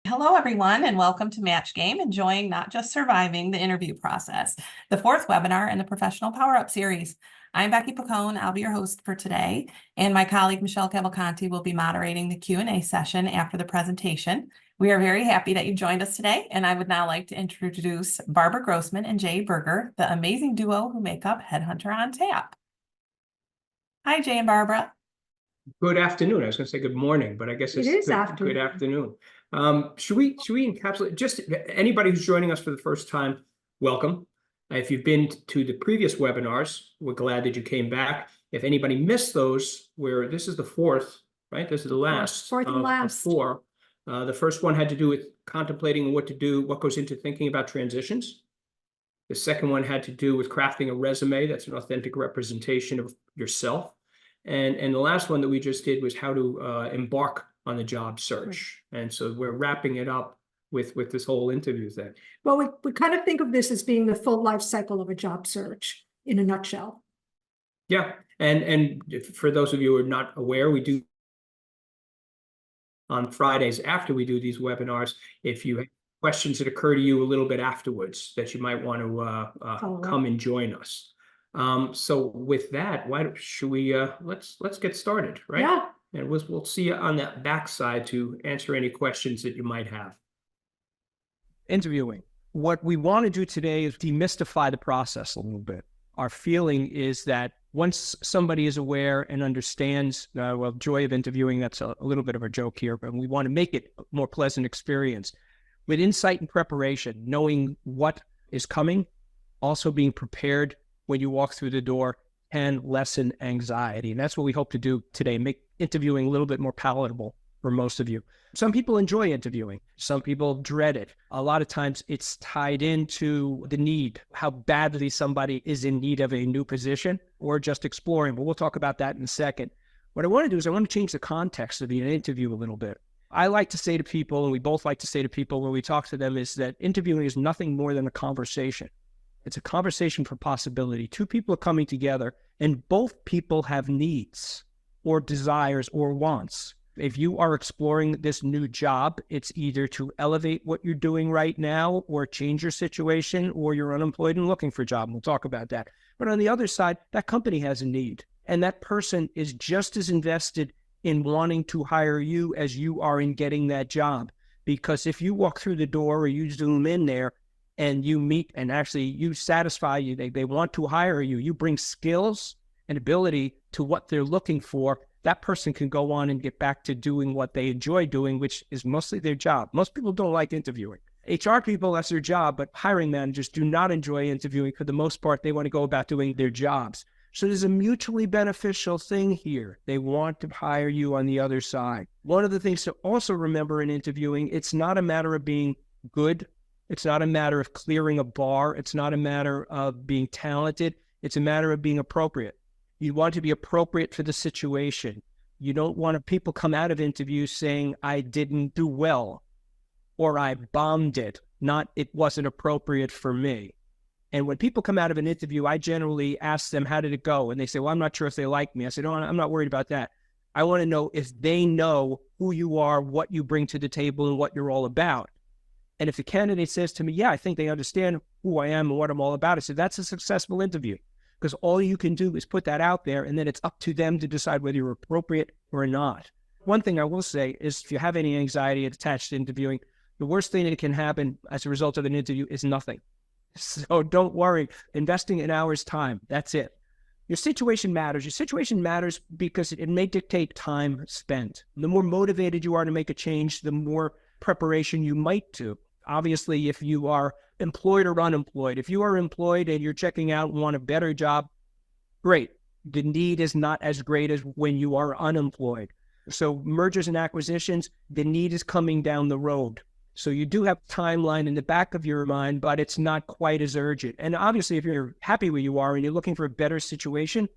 Hello, everyone, and welcome to Match Game, enjoying not just surviving the interview process, the fourth webinar in the Professional Power Up series. I'm Becky Picone. I'll be your host for today, and my colleague Michelle Cavalcanti will be moderating the Q&A session after the presentation. We are very happy that you joined us today, and I would now like to introduce Barbara Grossman and Jay Berger, the amazing duo who make up Headhunter on Tap. Hi, Jay and Barbara. Good afternoon. I was going to say good morning, but I guess it's good afternoon. Should we encapsulate just anybody who's joining us for the first time? Welcome. If you've been to the previous webinars, we're glad that you came back. If anybody missed those, this is the fourth, right? This is the last fourth and last. of four. The first one had to do with contemplating what to do, what goes into thinking about transitions. The second one had to do with crafting a resume that's an authentic representation of yourself. And the last one that we just did was how to embark on the job search. And so we're wrapping it up with this whole interview thing. Well, we kind of think of this as being the full life cycle of a job search in a nutshell. Yeah. And for those of you who are not aware, we do on Fridays after we do these webinars, if you have questions that occur to you a little bit afterwards that you might want to come and join us. So with that, should we let's get started, right? Yeah. And we'll see you on that backside to answer any questions that you might have. Interviewing. What we want to do today is demystify the process a little bit. Our feeling is that once somebody is aware and understands, joy of interviewing, that's a little bit of a joke here, but we want to make it a more pleasant experience. With insight and preparation, knowing what is coming, also being prepared when you walk through the door, and lessen anxiety. And that's what we hope to do today, make interviewing a little bit more palatable for most of you. Some people enjoy interviewing. Some people dread it. A lot of times it's tied into the need, how badly somebody is in need of a new position or just exploring. But we'll talk about that in a second. What I want to do is I want to change the context of the interview a little bit. I like to say to people, and we both like to say to people when we talk to them, is that interviewing is nothing more than a conversation. It's a conversation for possibility. Two people are coming together and both people have needs or desires or wants. If you are exploring this new job, it's either to elevate what you're doing right now or change your situation, or you're unemployed and looking for a job. We'll talk about that. But on the other side, that company has a need, and that person is just as invested in wanting to hire you as you are in getting that job. Because if you walk through the door or you zoom in there, and you meet and actually you satisfy you, they want to hire you, you bring skills and ability to what they're looking for, that person can go on and get back to doing what they enjoy doing, which is mostly their job. Most people don't like interviewing. HR people, that's their job, but hiring managers do not enjoy interviewing. For the most part, they want to go about doing their jobs. So there's a mutually beneficial thing here. They want to hire you on the other side. One of the things to also remember in interviewing, it's not a matter of being good. It's not a matter of clearing a bar. It's not a matter of being talented. It's a matter of being appropriate. You want to be appropriate for the situation. You don't want people come out of interviews saying, I didn't do well, or I bombed it, not it wasn't appropriate for me. And when people come out of an interview, I generally ask them, how did it go? And they say, well, I'm not sure if they like me. I said, no, I'm not worried about that. I want to know if they know who you are, what you bring to the table, and what you're all about. And if the candidate says to me, yeah, I think they understand who I am and what I'm all about, I said, that's a successful interview, because all you can do is put that out there, and then it's up to them to decide whether you're appropriate or not. One thing I will say is if you have any anxiety attached to interviewing, the worst thing that can happen as a result of an interview is nothing. So don't worry. Investing an hour's time, that's it. Your situation matters. Your situation matters because it may dictate time spent. The more motivated you are to make a change, the more preparation you might do. Obviously, if you are employed or unemployed, if you are employed and you're checking out and want a better job, great. The need is not as great as when you are unemployed. So mergers and acquisitions, the need is coming down the road. So you do have a timeline in the back of your mind, but it's not quite as urgent. And obviously, if you're happy where you are and you're looking for a better situation,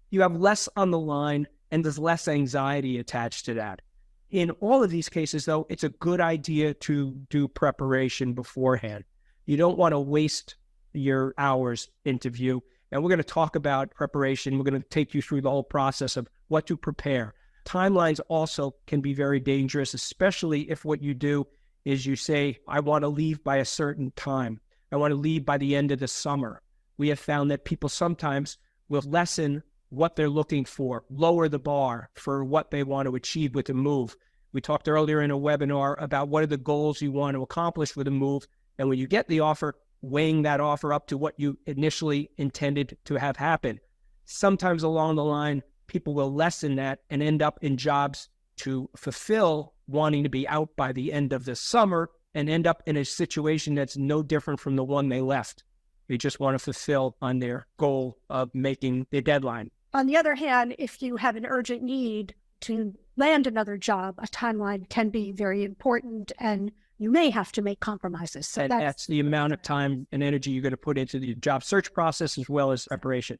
you have less on the line and there's less anxiety attached to that. In all of these cases, though, it's a good idea to do preparation beforehand. You don't want to waste your hours interview. And we're going to talk about preparation. We're going to take you through the whole process of what to prepare. Timelines also can be very dangerous, especially if what you do is you say, I want to leave by a certain time. I want to leave by the end of the summer. We have found that people sometimes will lessen what they're looking for, lower the bar for what they want to achieve with a move. We talked earlier in a webinar about what are the goals you want to accomplish with a move. And when you get the offer, weighing that offer up to what you initially intended to have happen. Sometimes along the line, people will lessen that and end up in jobs to fulfill wanting to be out by the end of the summer and end up in a situation that's no different from the one they left. They just want to fulfill on their goal of making the deadline. On the other hand, if you have an urgent need to land another job, a timeline can be very important and you may have to make compromises. So And that's the amount of time and energy you're going to put into the job search process as well as preparation.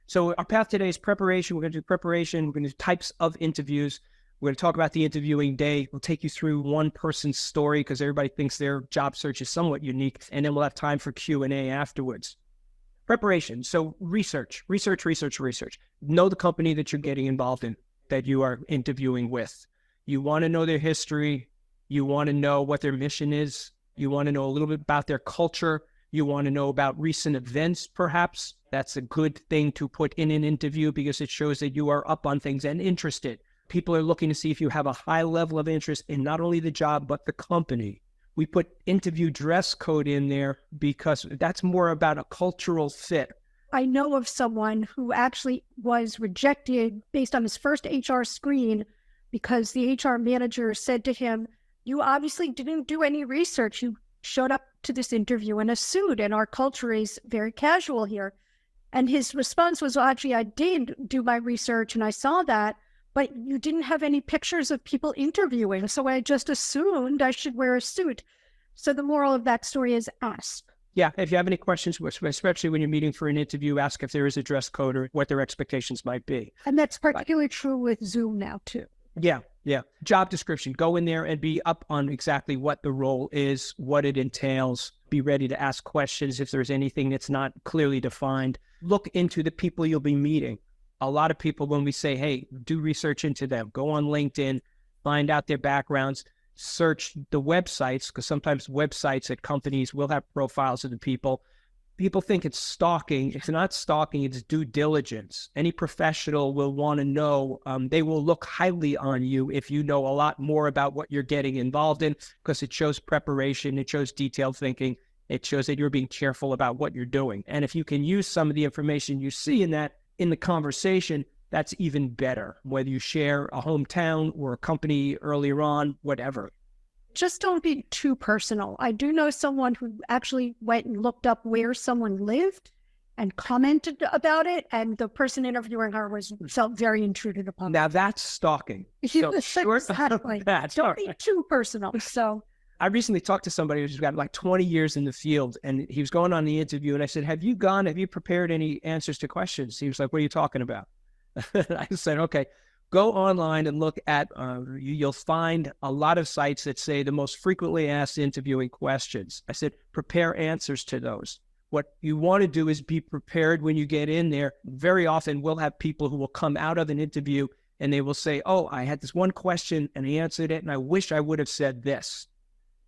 So our path today is preparation. We're going to do preparation. We're going to do types of interviews. We're going to talk about the interviewing day. We'll take you through one person's story because everybody thinks their job search is somewhat unique. And then we'll have time for Q&A afterwards. Preparation. So research. Know the company that you're getting involved in, that you are interviewing with. You want to know their history. You want to know what their mission is. You want to know a little bit about their culture. You want to know about recent events, perhaps. That's a good thing to put in an interview because it shows that you are up on things and interested. People are looking to see if you have a high level of interest in not only the job, but the company. We put interview dress code in there because that's more about a cultural fit. I know of someone who actually was rejected based on his first HR screen because the HR manager said to him, you obviously didn't do any research. You showed up to this interview in a suit and our culture is very casual here. And his response was, well, actually, I did do my research and I saw that, but you didn't have any pictures of people interviewing. So I just assumed I should wear a suit. So the moral of that story is ask. Yeah, if you have any questions, especially when you're meeting for an interview, ask if there is a dress code or what their expectations might be. And that's particularly true with Zoom now, too. Yeah. Job description. Go in there and be up on exactly what the role is, what it entails. Be ready to ask questions if there's anything that's not clearly defined. Look into the people you'll be meeting. A lot of people, when we say, hey, do research into them, go on LinkedIn, find out their backgrounds, search the websites, because sometimes websites at companies will have profiles of the people. People think it's stalking. It's not stalking, it's due diligence. Any professional will want to know, they will look highly on you if you know a lot more about what you're getting involved in, because it shows preparation, it shows detailed thinking, it shows that you're being careful about what you're doing. And if you can use some of the information you see in that in the conversation, that's even better, whether you share a hometown or a company earlier on, whatever. Just don't be too personal. I do know someone who actually went and looked up where someone lived and commented about it, and the person interviewing her felt very intruded upon. Now that's stalking. So short Exactly. of that. Don't be too personal. So I recently talked to somebody who's got like 20 years in the field, and he was going on the interview, and I said, have you prepared any answers to questions? He was like, what are you talking about? I said, okay, go online and look at, you'll find a lot of sites that say the most frequently asked interviewing questions. I said, prepare answers to those. What you want to do is be prepared when you get in there. Very often we'll have people who will come out of an interview and they will say, oh, I had this one question and I answered it and I wish I would have said this.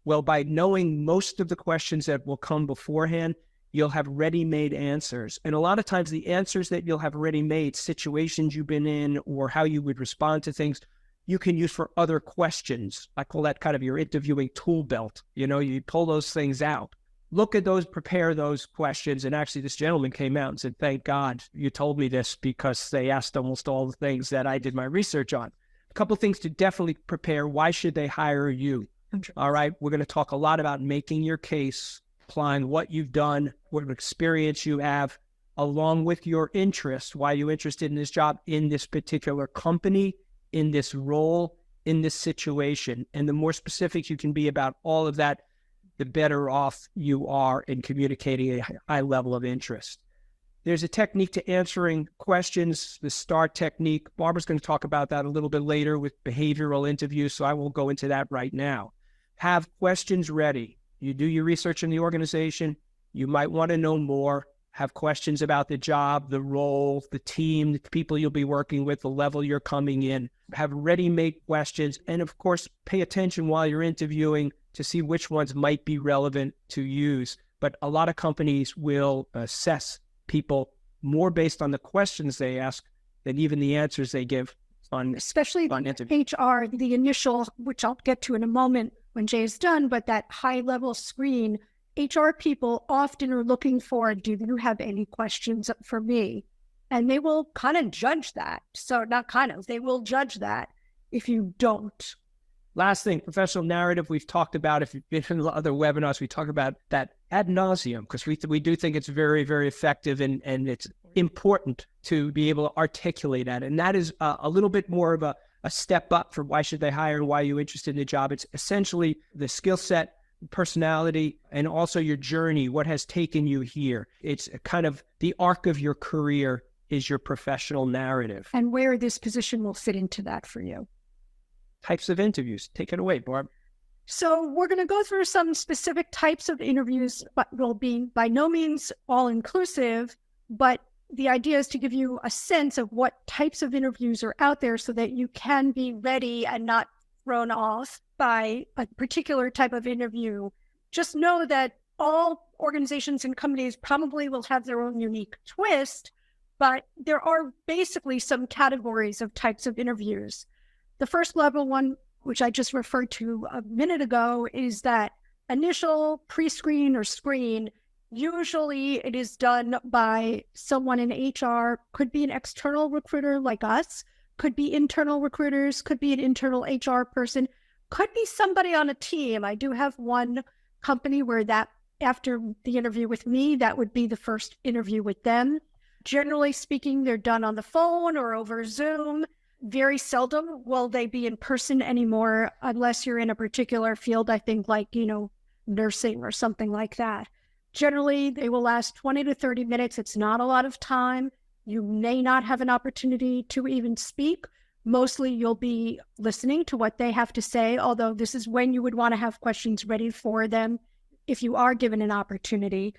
Well, by knowing most of the questions that will come beforehand, you'll have ready-made answers. And a lot of times the answers that you'll have ready-made, situations you've been in or how you would respond to things, you can use for other questions. I call that kind of your interviewing tool belt. You pull those things out. Look at those, prepare those questions. And actually this gentleman came out and said, thank God you told me this because they asked almost all the things that I did my research on. A couple of things to definitely prepare. Why should they hire you? All right. We're going to talk a lot about making your case, applying what you've done, what experience you have, along with your interest, why you're interested in this job, in this particular company, in this role, in this situation. And the more specific you can be about all of that, the better off you are in communicating a high level of interest. There's a technique to answering questions, the STAR technique. Barbara's going to talk about that a little bit later with behavioral interviews, so I won't go into that right now. Have questions ready. You do your research in the organization. You might want to know more. have questions about the job, the role, the team, the people you'll be working with, the level you're coming in. Have ready-made questions, and of course, pay attention while you're interviewing to see which ones might be relevant to use. But a lot of companies will assess people more based on the questions they ask than even the answers they give on Especially on interview. HR, the initial, which I'll get to in a moment when Jay is done, but that high-level screen, HR people often are looking for, do you have any questions for me? And they will kind of judge that. So not kind of, they will judge that if you don't. Last thing, professional narrative. We've talked about, if you've been in other webinars, we talk about that ad nauseum, because we do think it's very, very effective, and it's important to be able to articulate that. And that is a little bit more of a step up for why should they hire and why are you interested in the job. It's essentially the skill set, personality, and also your journey, what has taken you here. It's kind of the arc of your career is your professional narrative. And where this position will fit into that for you. Types of interviews. Take it away, Barb. So we're going to go through some specific types of interviews, but will be by no means all inclusive, but the idea is to give you a sense of what types of interviews are out there so that you can be ready and not thrown off by a particular type of interview. Just know that all organizations and companies probably will have their own unique twist, but there are basically some categories of types of interviews. The first level one, which I just referred to a minute ago, is that initial pre-screen or screen. Usually it is done by someone in HR, could be an external recruiter like us, could be internal recruiters, could be an internal HR person, could be somebody on a team. I do have one company where that after the interview with me, that would be the first interview with them. Generally speaking, they're done on the phone or over Zoom. Very seldom will they be in person anymore, unless you're in a particular field, I think like, nursing or something like that. Generally, they will last 20 to 30 minutes. It's not a lot of time. You may not have an opportunity to even speak. Mostly you'll be listening to what they have to say, although this is when you would want to have questions ready for them if you are given an opportunity.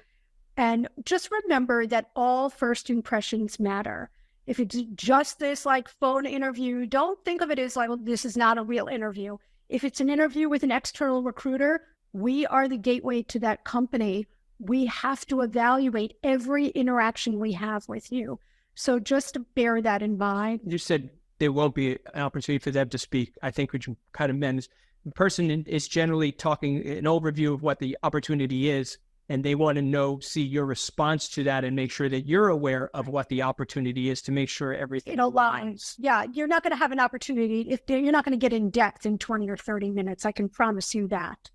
And just remember that all first impressions matter. If it's just this like phone interview, don't think of it as like, well, this is not a real interview. If it's an interview with an external recruiter, we are the gateway to that company. We have to evaluate every interaction we have with you. So just bear that in mind. You said there won't be an opportunity for them to speak. I think what you kind of meant is the person is generally talking an overview of what the opportunity is, and they want to see your response to that and make sure that you're aware of what the opportunity is to make sure everything It aligns. Yeah, you're not going to have an opportunity. You're not going to get in depth in 20 or 30 minutes. I can promise you that.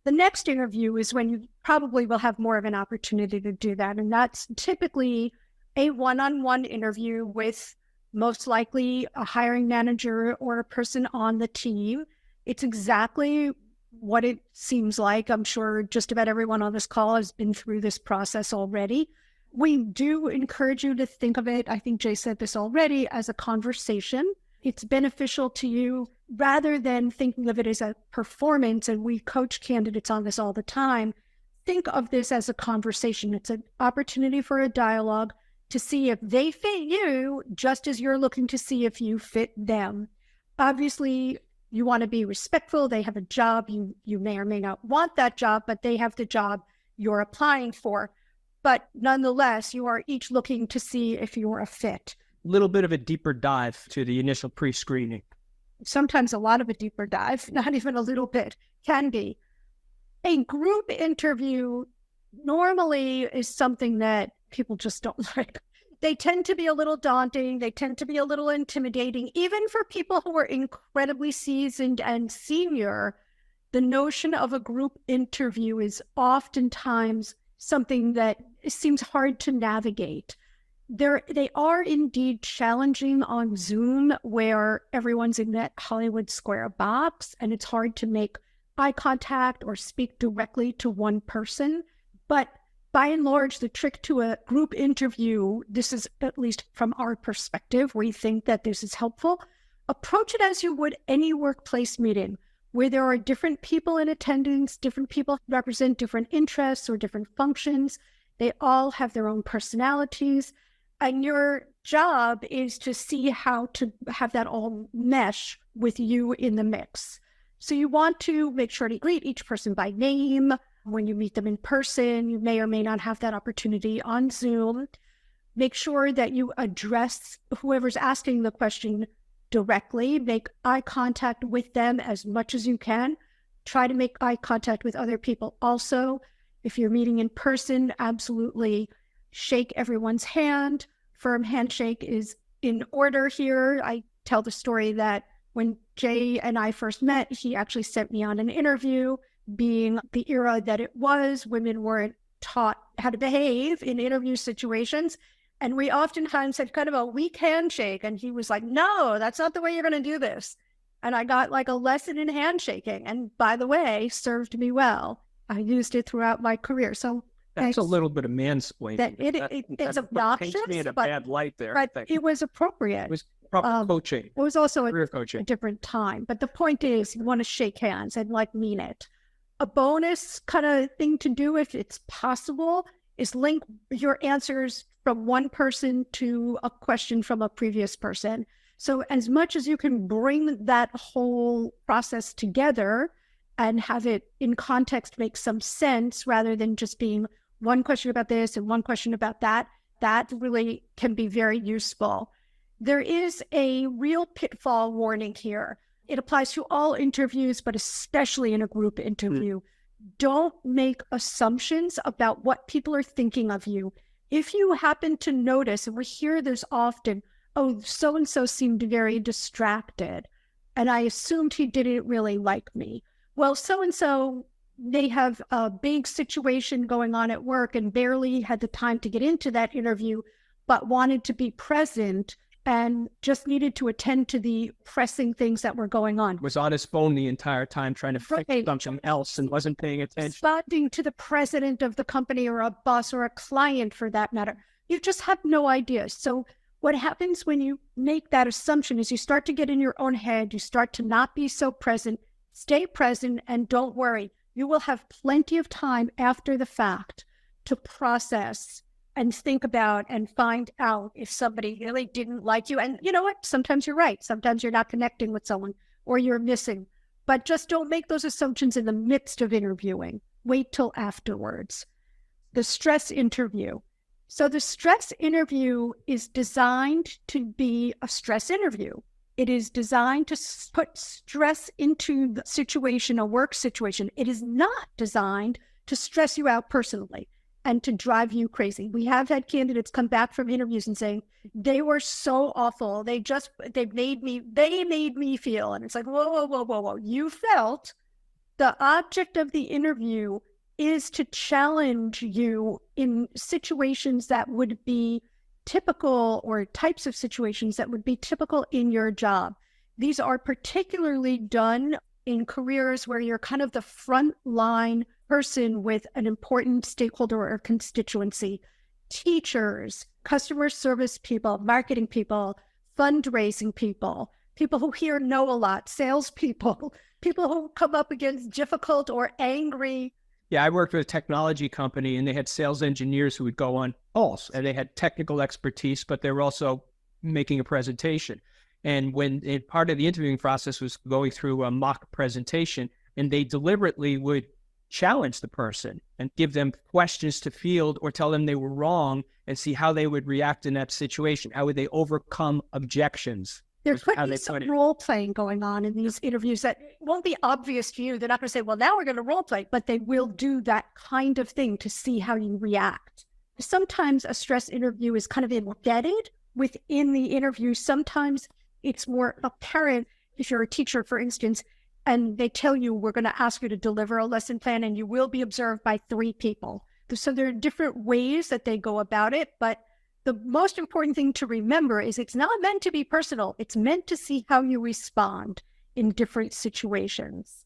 The next interview is when you probably will have more of an opportunity to do that. And that's typically a one-on-one interview with most likely a hiring manager or a person on the team. It's exactly what it seems like. I'm sure just about everyone on this call has been through this process already. We do encourage you to think of it, I think Jay said this already, as a conversation. It's beneficial to you rather than thinking of it as a performance, and we coach candidates on this all the time. Think of this as a conversation. It's an opportunity for a dialogue to see if they fit you just as you're looking to see if you fit them. Obviously, you want to be respectful. They have a job. You may or may not want that job, but they have the job you're applying for. But nonetheless, you are each looking to see if you're a fit. little bit of a deeper dive to the initial pre-screening. Sometimes a lot of a deeper dive, not even a little bit, can be. A group interview normally is something that people just don't like. They tend to be a little daunting. They tend to be a little intimidating. Even for people who are incredibly seasoned and senior, the notion of a group interview is oftentimes something that seems hard to navigate. They are indeed challenging on Zoom, where everyone's in that Hollywood square box and it's hard to make eye contact or speak directly to one person. But by and large, the trick to a group interview, this is at least from our perspective, we think that this is helpful. Approach it as you would any workplace meeting, where there are different people in attendance, different people represent different interests or different functions. They all have their own personalities, and your job is to see how to have that all mesh with you in the mix. So you want to make sure to greet each person by name. When you meet them in person, you may or may not have that opportunity on Zoom. Make sure that you address whoever's asking the question directly. Make eye contact with them as much as you can. Try to make eye contact with other people also. If you're meeting in person, absolutely shake everyone's hand. Firm handshake is in order here. I tell the story that when Jay and I first met, he actually sent me on an interview. Being the era that it was, women weren't taught how to behave in interview situations. And we oftentimes had kind of a weak handshake. And he was like, no, that's not the way you're going to do this. And I got like a lesson in handshaking. And by the way, served me well. I used it throughout my career. So That's a little bit of mansplaining. that it's obnoxious, Paints me in a but, bad light there. but Thank it you. was appropriate. It was proper coaching, It was also a career coaching. different time. But the point is, you want to shake hands and like mean it. A bonus kind of thing to do, if it's possible, is link your answers from one person to a question from a previous person. So as much as you can bring that whole process together and have it in context make some sense rather than just being one question about this and one question about that, that really can be very useful. There is a real pitfall warning here. It applies to all interviews, but especially in a group interview. Don't make assumptions about what people are thinking of you. If you happen to notice, and we hear this often, oh, so-and-so seemed very distracted, and I assumed he didn't really like me. Well, so-and-so may have a big situation going on at work and barely had the time to get into that interview, but wanted to be present and just needed to attend to the pressing things that were going on. Was on his phone the entire time trying to fix Right. something else and wasn't paying attention. Responding to the president of the company or a boss or a client for that matter. You just have no idea. So what happens when you make that assumption is you start to get in your own head, you start to not be so present. Stay present and don't worry. You will have plenty of time after the fact to process and think about and find out if somebody really didn't like you. And you know what? Sometimes you're right. Sometimes you're not connecting with someone or you're missing. But just don't make those assumptions in the midst of interviewing. Wait till afterwards. The stress interview. So the stress interview is designed to be a stress interview. It is designed to put stress into the situation, a work situation. It is not designed to stress you out personally and to drive you crazy. We have had candidates come back from interviews and saying, they were so awful. They made me feel. And it's like, whoa. You felt. The object of the interview is to challenge you in situations that would be typical, or types of situations that would be typical in your job. These are particularly done in careers where you're kind of the front line person with an important stakeholder or constituency. Teachers, customer service people, marketing people, fundraising people, people who here know a lot, salespeople, people who come up against difficult or angry. Yeah, I worked with a technology company and they had sales engineers who would go on calls and they had technical expertise, but they were also making a presentation. And when part of the interviewing process was going through a mock presentation, and they deliberately would challenge the person and give them questions to field or tell them they were wrong and see how they would react in that situation. How would they overcome objections? There Was could how be they some put it. role playing going on in these interviews that won't be obvious to you. They're not going to say, well, now we're going to role play, but they will do that kind of thing to see how you react. Sometimes a stress interview is kind of embedded within the interview. Sometimes it's more apparent if you're a teacher, for instance, and they tell you, we're going to ask you to deliver a lesson plan and you will be observed by 3 people. So there are different ways that they go about it, but the most important thing to remember is it's not meant to be personal. It's meant to see how you respond in different situations.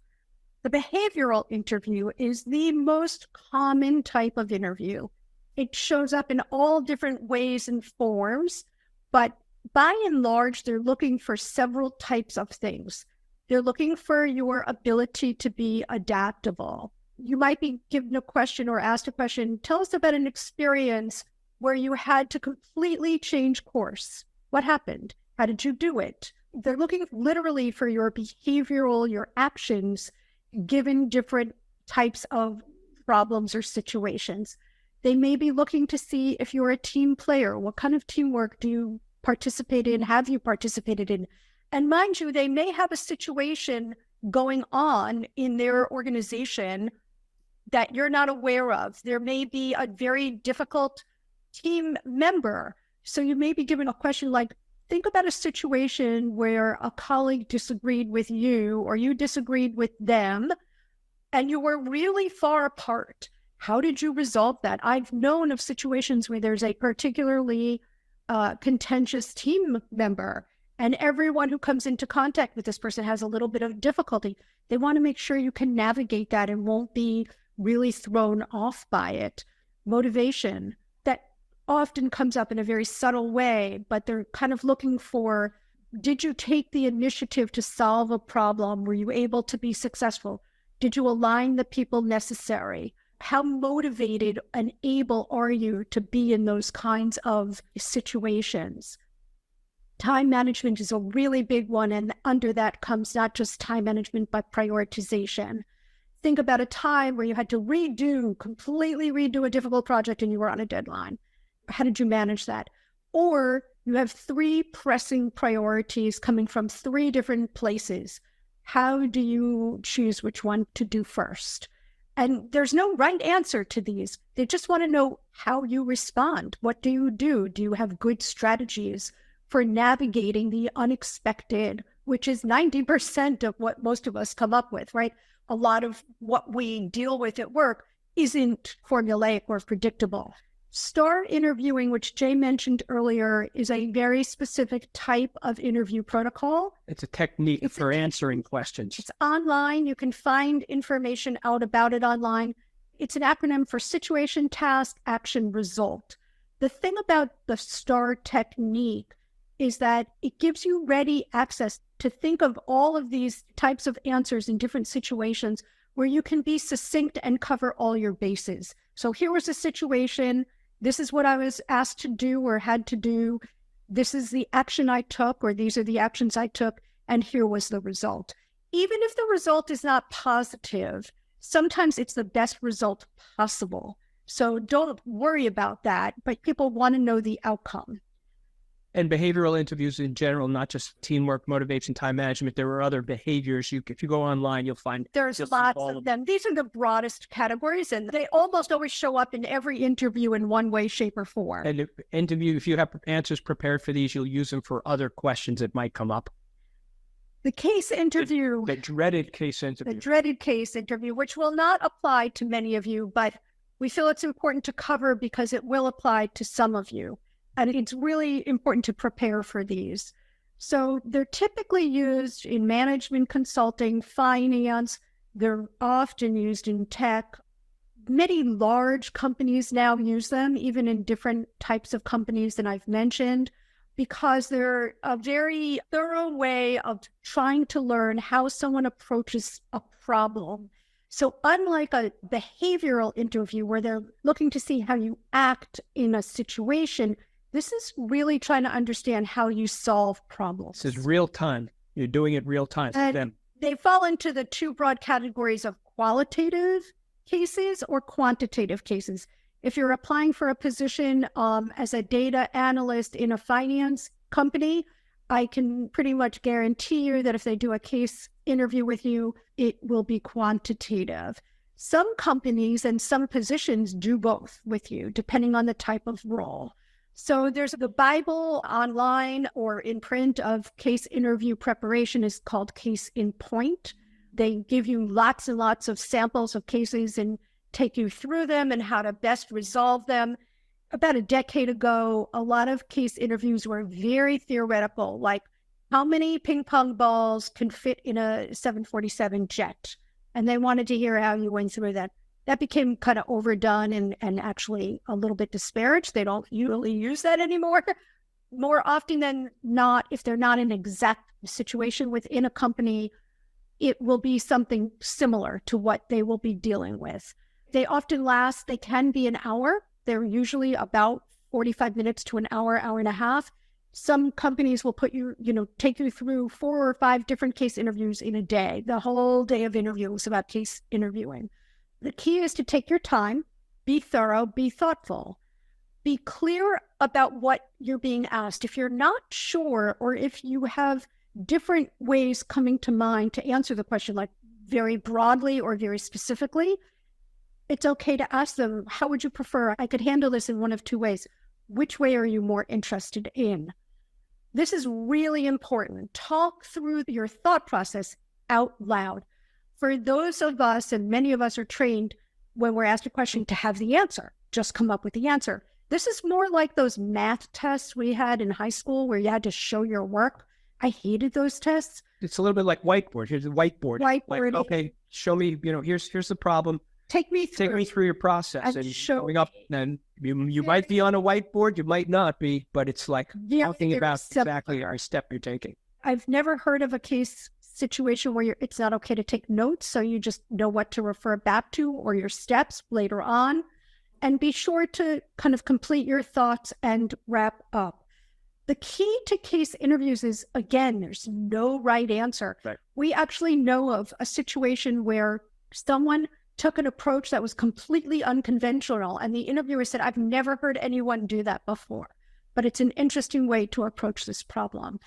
The behavioral interview is the most common type of interview. It shows up in all different ways and forms, but by and large, they're looking for several types of things. They're looking for your ability to be adaptable. you might be given a question or asked a question. Tell us about an experience where you had to completely change course. What happened? How did you do it? They're looking literally for your behavioral, your actions, given different types of problems or situations. They may be looking to see if you're a team player. What kind of teamwork do you participate in? Have you participated in? And mind you, they may have a situation going on in their organization that you're not aware of. There may be a very difficult team member. So you may be given a question like, think about a situation where a colleague disagreed with you or you disagreed with them and you were really far apart. How did you resolve that? I've known of situations where there's a particularly contentious team member and everyone who comes into contact with this person has a little bit of difficulty. They want to make sure you can navigate that and won't be really thrown off by it. Motivation, that often comes up in a very subtle way, but they're kind of looking for, did you take the initiative to solve a problem? Were you able to be successful? Did you align the people necessary? How motivated and able are you to be in those kinds of situations? Time management is a really big one, and under that comes not just time management, but prioritization. Think about a time where you had to completely redo a difficult project and you were on a deadline. How did you manage that? Or you have 3 pressing priorities coming from 3 different places. How do you choose which one to do first? And there's no right answer to these. They just want to know how you respond. What do you do? Do you have good strategies for navigating the unexpected, which is 90% of what most of us come up with, right? A lot of what we deal with at work isn't formulaic or predictable. STAR interviewing, which Jay mentioned earlier, is a very specific type of interview protocol. It's a technique for answering questions. It's online. You can find information out about it online. It's an acronym for situation, task, action, result. The thing about the STAR technique is that it gives you ready access to think of all of these types of answers in different situations where you can be succinct and cover all your bases. So here was a situation. This is what I was asked to do or had to do. This is the action I took, or these are the actions I took, and here was the result. Even if the result is not positive, sometimes it's the best result possible. So don't worry about that, but people want to know the outcome. And behavioral interviews in general, not just teamwork, motivation, time management. There are other behaviors. If you go online, you'll find there's lots of them. These are the broadest categories, and they almost always show up in every interview in one way, shape, or form. And if you have answers prepared for these, you'll use them for other questions that might come up. The case interview. The dreaded case interview. The dreaded case interview, which will not apply to many of you, but we feel it's important to cover because it will apply to some of you. And it's really important to prepare for these. So they're typically used in management consulting, finance. They're often used in tech. Many large companies now use them, even in different types of companies that I've mentioned, because they're a very thorough way of trying to learn how someone approaches a problem. So unlike a behavioral interview where they're looking to see how you act in a situation, this is really trying to understand how you solve problems. This is real time. You're doing it real time. And they fall into the 2 broad categories of qualitative cases or quantitative cases. If you're applying for a position as a data analyst in a finance company, I can pretty much guarantee you that if they do a case interview with you, it will be quantitative. Some companies and some positions do both with you, depending on the type of role. So there's the Bible online or in print of case interview preparation is called Case in Point. They give you lots and lots of samples of cases and take you through them and how to best resolve them. About a decade ago, a lot of case interviews were very theoretical, like how many ping pong balls can fit in a 747 jet? And they wanted to hear how you went through that. That became kind of overdone and actually a little bit disparaged. They don't usually use that anymore. More often than not, if they're not in an exact situation within a company, it will be something similar to what they will be dealing with. They often last, they can be an hour. They're usually about 45 minutes to an hour, hour and a half. Some companies will put you, take you through 4 or 5 different case interviews in a day. The whole day of interviewing is about case interviewing. The key is to take your time, be thorough, be thoughtful, be clear about what you're being asked. If you're not sure, or if you have different ways coming to mind to answer the question, like very broadly or very specifically, it's okay to ask them, how would you prefer? I could handle this in one of 2 ways. Which way are you more interested in? This is really important. Talk through your thought process out loud. For those of us, and many of us are trained when we're asked a question to have the answer, just come up with the answer. This is more like those math tests we had in high school where you had to show your work. I hated those tests. It's a little bit like whiteboard. Here's a whiteboard. Like, Whiteboard. okay, show me, here's the problem. Take me through your process. And And show going up, and you might be on a whiteboard, you might not be, but it's like talking very about simple. exactly our step you're taking. I've never heard of a case situation where it's not okay to take notes, so you just know what to refer back to or your steps later on. And be sure to kind of complete your thoughts and wrap up. The key to case interviews is, again, there's no right answer. Right. We actually know of a situation where someone took an approach that was completely unconventional, and the interviewer said, I've never heard anyone do that before, but it's an interesting way to approach this problem.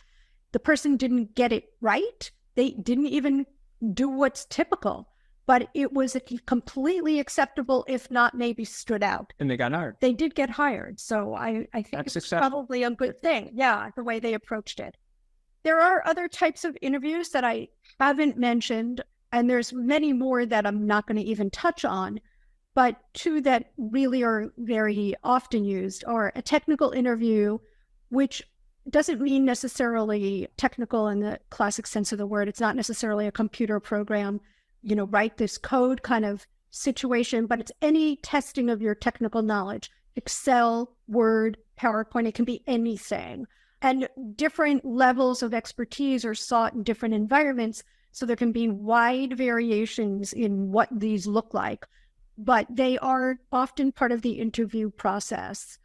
The person didn't get it right. They didn't even do what's typical, but it was completely acceptable, if not maybe stood out. And they got hired. They did get hired. So I think That's it's successful. probably a good thing. Yeah, the way they approached it. There are other types of interviews that I haven't mentioned, and there's many more that I'm not going to even touch on, but 2 that really are very often used are a technical interview, which doesn't mean necessarily technical in the classic sense of the word. It's not necessarily a computer program, write this code kind of situation, but it's any testing of your technical knowledge. Excel, Word, PowerPoint, it can be anything. And different levels of expertise are sought in different environments. So there can be wide variations in what these look like, but they are often part of the interview process.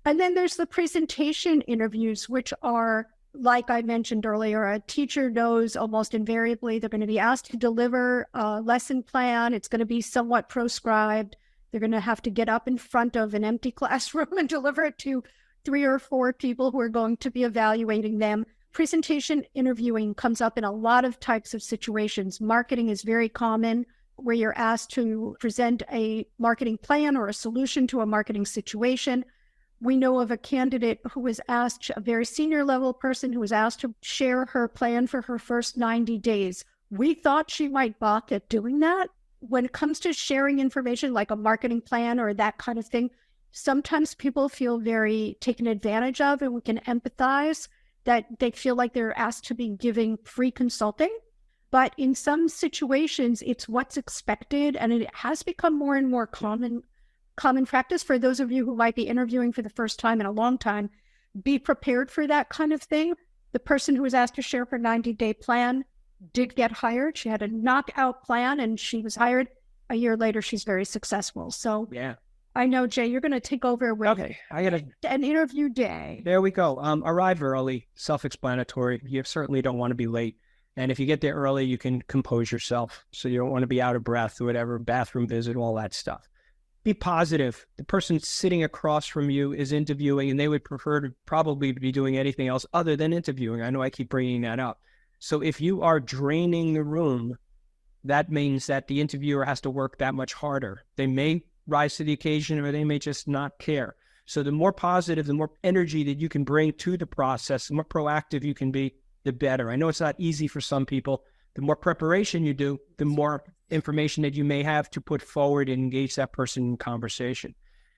And then there's the presentation interviews, which are, like I mentioned earlier, a teacher knows almost invariably they're going to be asked to deliver a lesson plan. It's going to be somewhat proscribed. They're going to have to get up in front of an empty classroom and deliver it to 3 or 4 people who are going to be evaluating them. Presentation interviewing comes up in a lot of types of situations. Marketing is very common, where you're asked to present a marketing plan or a solution to a marketing situation. We know of a candidate who was asked, a very senior level person who was asked to share her plan for her first 90 days. We thought she might balk at doing that. When it comes to sharing information like a marketing plan or that kind of thing, sometimes people feel very taken advantage of, and we can empathize that they feel like they're asked to be giving free consulting. But in some situations, it's what's expected, and it has become more and more common practice. For those of you who might be interviewing for the first time in a long time, be prepared for that kind of thing. The person who was asked to share her 90-day plan did get hired. She had a knockout plan, and she was hired. A year later, she's very successful. So Yeah. I know, Jay, you're going to take over with Okay. I got to an interview day. There we go. Arrive early, self-explanatory. You certainly don't want to be late. And if you get there early, you can compose yourself. So you don't want to be out of breath or whatever, bathroom visit, all that stuff. Be positive. The person sitting across from you is interviewing, and they would prefer to probably be doing anything else other than interviewing. I know I keep bringing that up. So if you are draining the room, that means that the interviewer has to work that much harder. They may rise to the occasion, or they may just not care. So the more positive, the more energy that you can bring to the process, the more proactive you can be, the better. I know it's not easy for some people. The more preparation you do, the more information that you may have to put forward and engage that person in conversation.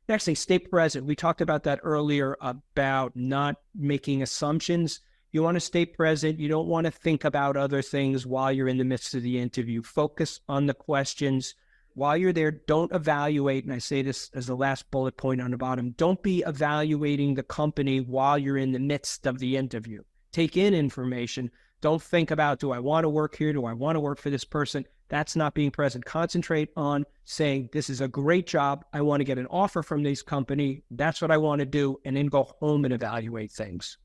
Next thing, stay present. We talked about that earlier, about not making assumptions. You want to stay present. You don't want to think about other things while you're in the midst of the interview. Focus on the questions. While you're there, don't evaluate, and I say this as the last bullet point on the bottom, don't be evaluating the company while you're in the midst of the interview. Take in information, Don't think about, do I want to work here? Do I want to work for this person? That's not being present. Concentrate on saying, this is a great job. I want to get an offer from this company. That's what I want to do. And then go home and evaluate things.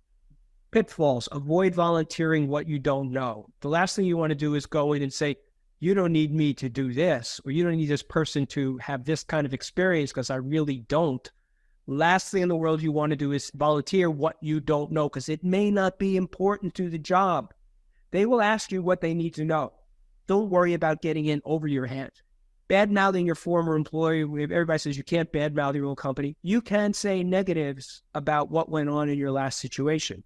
Pitfalls: avoid volunteering what you don't know. The last thing you want to do is go in and say, you don't need me to do this, or you don't need this person to have this kind of experience because I really don't. Last thing in the world you want to do is volunteer what you don't know, because it may not be important to the job. They will ask you what they need to know. Don't worry about getting in over your head. Bad-mouthing your former employer, everybody says you can't bad-mouth your own company. You can say negatives about what went on in your last situation.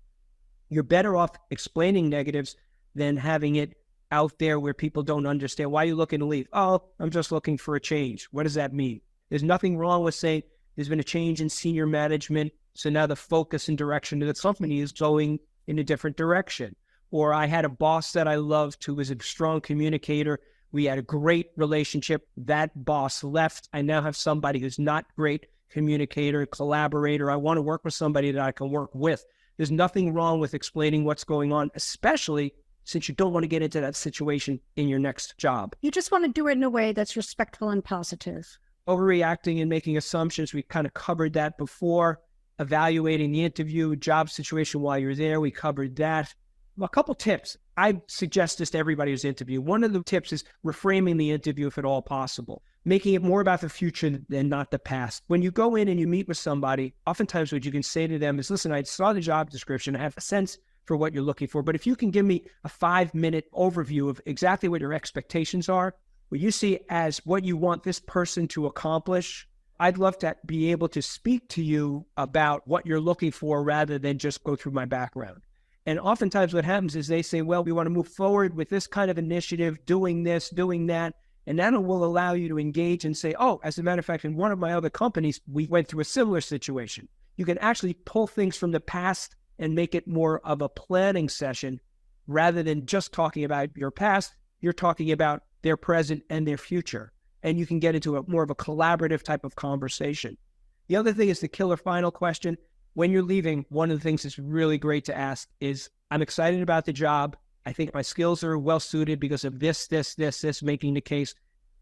You're better off explaining negatives than having it out there where people don't understand. Why are you looking to leave? Oh, I'm just looking for a change. What does that mean? There's nothing wrong with saying there's been a change in senior management, so now the focus and direction of the company is going in a different direction. Or I had a boss that I loved who was a strong communicator. We had a great relationship. That boss left. I now have somebody who's not great communicator, collaborator. I want to work with somebody that I can work with. There's nothing wrong with explaining what's going on, especially since you don't want to get into that situation in your next job. You just want to do it in a way that's respectful and positive. Overreacting and making assumptions, we kind of covered that before. Evaluating the interview, job situation while you're there, we covered that. A couple tips. I suggest this to everybody who's interviewing. One of the tips is reframing the interview if at all possible, making it more about the future than not the past. When you go in and you meet with somebody, oftentimes what you can say to them is, listen, I saw the job description. I have a sense for what you're looking for, but if you can give me a 5-minute overview of exactly what your expectations are, what you see as what you want this person to accomplish, I'd love to be able to speak to you about what you're looking for rather than just go through my background. And oftentimes what happens is they say, well, we want to move forward with this kind of initiative, doing this, doing that. And that will allow you to engage and say, oh, as a matter of fact, in one of my other companies, we went through a similar situation. You can actually pull things from the past and make it more of a planning session rather than just talking about your past. You're talking about their present and their future. And you can get into a more of a collaborative type of conversation. The other thing is the killer final question. When you're leaving, one of the things that's really great to ask is, I'm excited about the job. I think my skills are well suited because of this, making the case.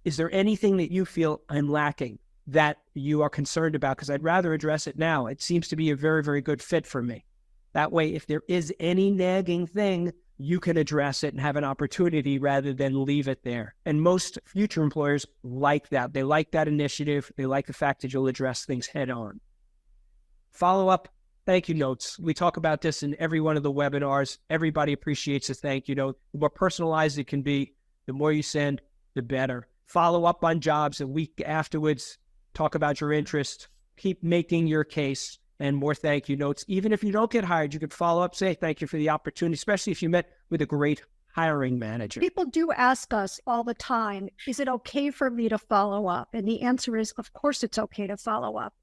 Is there anything that you feel I'm lacking that you are concerned about? Because I'd rather address it now. It seems to be a very, very good fit for me. That way, if there is any nagging thing, you can address it and have an opportunity rather than leave it there. And most future employers like that. They like that initiative. They like the fact that you'll address things head on. Follow-up thank you notes. We talk about this in every one of the webinars. Everybody appreciates a thank you note. The more personalized it can be, the more you send, the better. Follow up on jobs a week afterwards. Talk about your interest. Keep making your case, and more thank you notes. Even if you don't get hired, you could follow up, say thank you for the opportunity, especially if you met with a great hiring manager. People do ask us all the time, is it okay for me to follow up? And the answer is, of course it's okay to follow up.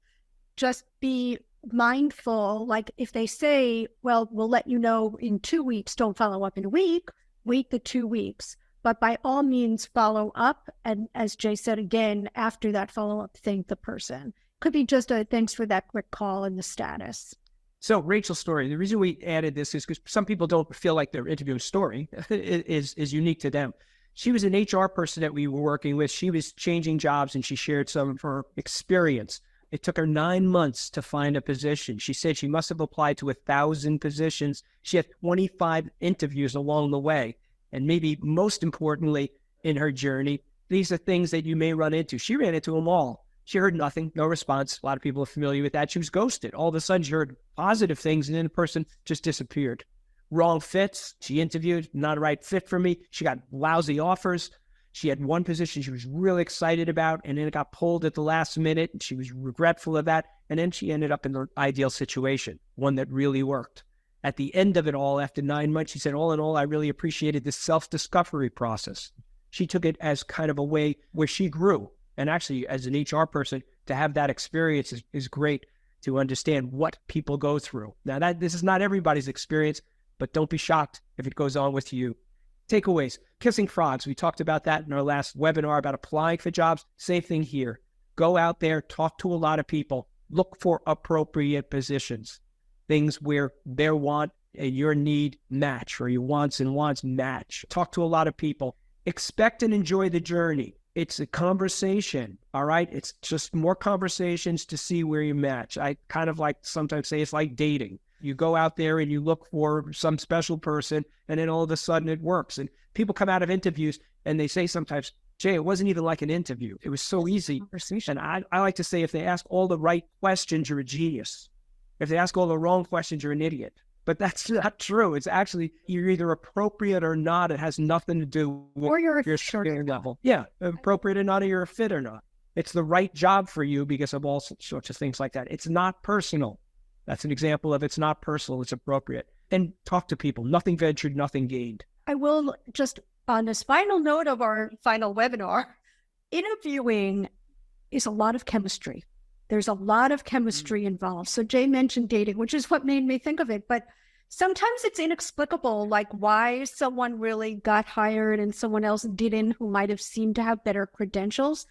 Just be mindful, like if they say, well, we'll let you know in 2 weeks, don't follow up in a week, wait the 2 weeks. But by all means, follow up. And as Jay said, again, after that follow-up, thank the person. Could be just a thanks for that quick call and the status. So Rachel's story, the reason we added this is because some people don't feel like their interview story is unique to them. She was an HR person that we were working with. She was changing jobs and she shared some of her experience. It took her 9 months to find a position. She said she must have applied to 1,000 positions. She had 25 interviews along the way. And maybe most importantly in her journey, these are things that you may run into. She ran into them all. She heard nothing, no response. A lot of people are familiar with that. She was ghosted. All of a sudden, she heard positive things, and then the person just disappeared. Wrong fits. She interviewed, not a right fit for me. She got lousy offers. She had one position she was really excited about, and then it got pulled at the last minute, and she was regretful of that. And then she ended up in the ideal situation, one that really worked. At the end of it all, after 9 months, she said, all in all, I really appreciated this self-discovery process. She took it as kind of a way where she grew. And actually, as an HR person, to have that experience is great to understand what people go through. Now, this is not everybody's experience, but don't be shocked if it goes on with you. Takeaways, kissing frogs. We talked about that in our last webinar about applying for jobs. Same thing here. Go out there, talk to a lot of people, look for appropriate positions, things where their want your need match or your wants and wants match. Talk to a lot of people. Expect and enjoy the journey. It's a conversation, all right? It's just more conversations to see where you match. I kind of like sometimes say it's like dating. You go out there and you look for some special person, and then all of a sudden it works. And people come out of interviews and they say sometimes, Jay, it wasn't even like an interview. It was so easy. And I like to say if they ask all the right questions, you're a genius. If they ask all the wrong questions, you're an idiot. But that's not true. It's actually, you're either appropriate or not. It has nothing to do with Or you're your skill level. Yeah, appropriate or not, or you're a fit or not. It's the right job for you because of all sorts of things like that. It's not personal. That's an example of it's not personal, it's appropriate. And talk to people. Nothing ventured, nothing gained. I will just, on this final note of our final webinar, interviewing is a lot of chemistry. There's a lot of chemistry involved. So Jay mentioned dating, which is what made me think of it. But sometimes it's inexplicable, like why someone really got hired and someone else didn't, who might have seemed to have better credentials.